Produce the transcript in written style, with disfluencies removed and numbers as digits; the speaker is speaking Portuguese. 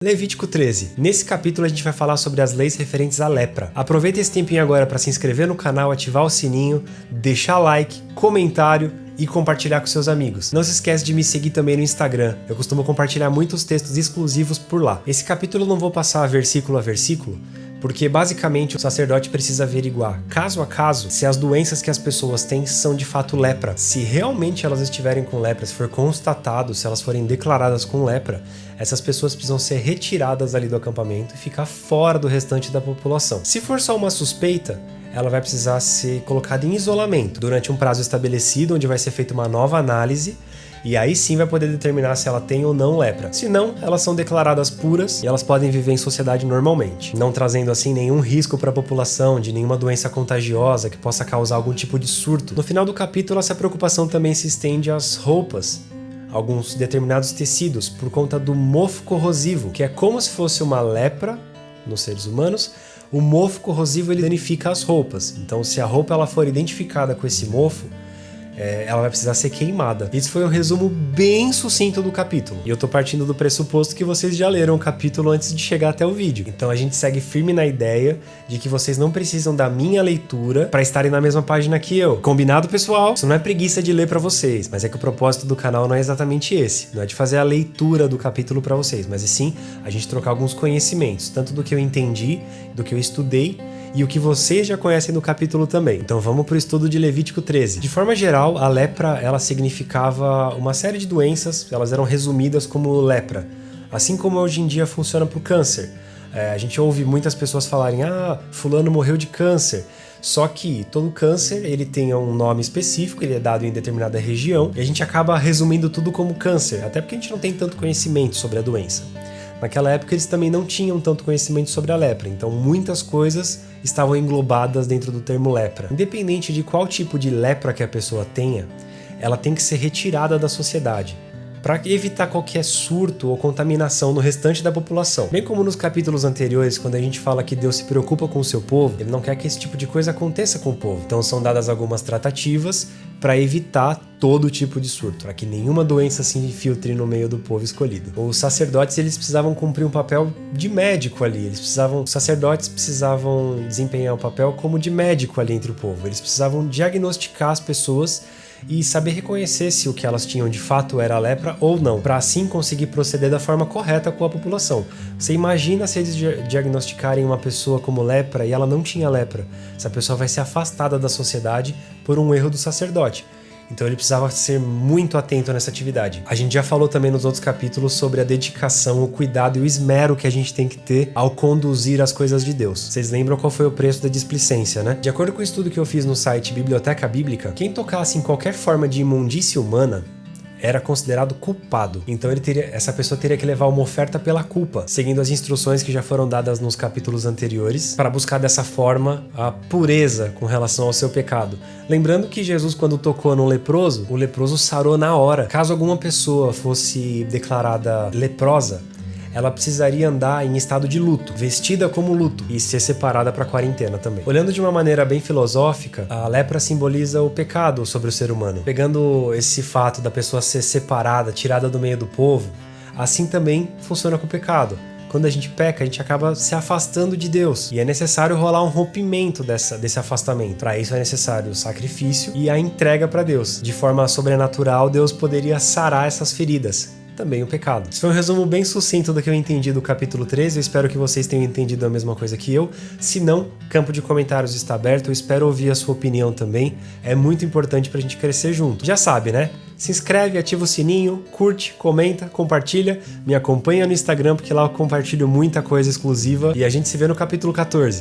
Levítico 13. Nesse capítulo a gente vai falar sobre as leis referentes à lepra. Aproveita esse tempinho agora para se inscrever no canal, ativar o sininho, deixar like, comentário e compartilhar com seus amigos. Não se esquece de me seguir também no Instagram. Eu costumo compartilhar muitos textos exclusivos por lá. Esse capítulo eu não vou passar versículo a versículo, porque basicamente o sacerdote precisa averiguar, caso a caso, se as doenças que as pessoas têm são de fato lepra. Se realmente elas estiverem com lepra, se for constatado, se elas forem declaradas com lepra, essas pessoas precisam ser retiradas ali do acampamento e ficar fora do restante da população. Se for só uma suspeita, ela vai precisar ser colocada em isolamento durante um prazo estabelecido, onde vai ser feita uma nova análise, e aí sim vai poder determinar se ela tem ou não lepra. Se não, elas são declaradas puras e elas podem viver em sociedade normalmente, não trazendo assim nenhum risco para a população de nenhuma doença contagiosa que possa causar algum tipo de surto. No final do capítulo, essa preocupação também se estende às roupas, alguns determinados tecidos, por conta do mofo corrosivo, que é como se fosse uma lepra nos seres humanos. O mofo corrosivo ele danifica as roupas, então se a roupa ela for identificada com esse mofo, ela vai precisar ser queimada. Esse foi um resumo bem sucinto do capítulo. E eu tô partindo do pressuposto que vocês já leram o capítulo antes de chegar até o vídeo. Então a gente segue firme na ideia de que vocês não precisam da minha leitura para estarem na mesma página que eu. Combinado, pessoal? Isso não é preguiça de ler para vocês, mas é que o propósito do canal não é exatamente esse. Não é de fazer a leitura do capítulo para vocês, mas sim a gente trocar alguns conhecimentos, tanto do que eu entendi, do que eu estudei, e o que vocês já conhecem no capítulo também. Então vamos para o estudo de Levítico 13. De forma geral, a lepra ela significava uma série de doenças, elas eram resumidas como lepra. Assim como hoje em dia funciona para o câncer. A gente ouve muitas pessoas falarem, fulano morreu de câncer. Só que todo câncer ele tem um nome específico, ele é dado em determinada região, e a gente acaba resumindo tudo como câncer, até porque a gente não tem tanto conhecimento sobre a doença. Naquela época eles também não tinham tanto conhecimento sobre a lepra, então muitas coisas estavam englobadas dentro do termo lepra. Independente de qual tipo de lepra que a pessoa tenha, ela tem que ser retirada da sociedade, para evitar qualquer surto ou contaminação no restante da população. Bem como nos capítulos anteriores, quando a gente fala que Deus se preocupa com o seu povo, ele não quer que esse tipo de coisa aconteça com o povo. Então são dadas algumas tratativas para evitar todo tipo de surto, para que nenhuma doença se infiltre no meio do povo escolhido. Os sacerdotes eles precisavam cumprir um papel de médico ali, os sacerdotes precisavam desempenhar um papel como de médico ali entre o povo, eles precisavam diagnosticar as pessoas e saber reconhecer se o que elas tinham de fato era lepra ou não, para assim conseguir proceder da forma correta com a população. Você imagina se eles diagnosticarem uma pessoa como lepra e ela não tinha lepra. Essa pessoa vai ser afastada da sociedade por um erro do sacerdote. Então ele precisava ser muito atento nessa atividade. A gente já falou também nos outros capítulos sobre a dedicação, o cuidado e o esmero que a gente tem que ter ao conduzir as coisas de Deus. Vocês lembram qual foi o preço da displicência, né? De acordo com o estudo que eu fiz no site Biblioteca Bíblica, quem tocasse em qualquer forma de imundícia humana era considerado culpado. Então essa pessoa teria que levar uma oferta pela culpa, seguindo as instruções que já foram dadas nos capítulos anteriores, para buscar dessa forma a pureza com relação ao seu pecado. Lembrando que Jesus, quando tocou no leproso, o leproso sarou na hora. Caso alguma pessoa fosse declarada leprosa, ela precisaria andar em estado de luto, vestida como luto e ser separada para a quarentena também. Olhando de uma maneira bem filosófica, a lepra simboliza o pecado sobre o ser humano. Pegando esse fato da pessoa ser separada, tirada do meio do povo, assim também funciona com o pecado. Quando a gente peca, a gente acaba se afastando de Deus. E é necessário rolar um rompimento desse afastamento. Para isso é necessário o sacrifício e a entrega para Deus. De forma sobrenatural, Deus poderia sarar essas feridas. Também o pecado. Esse foi um resumo bem sucinto do que eu entendi do capítulo 13, eu espero que vocês tenham entendido a mesma coisa que eu. Se não, campo de comentários está aberto, eu espero ouvir a sua opinião também, é muito importante pra gente crescer junto. Já sabe, né? Se inscreve, ativa o sininho, curte, comenta, compartilha, me acompanha no Instagram porque lá eu compartilho muita coisa exclusiva e a gente se vê no capítulo 14.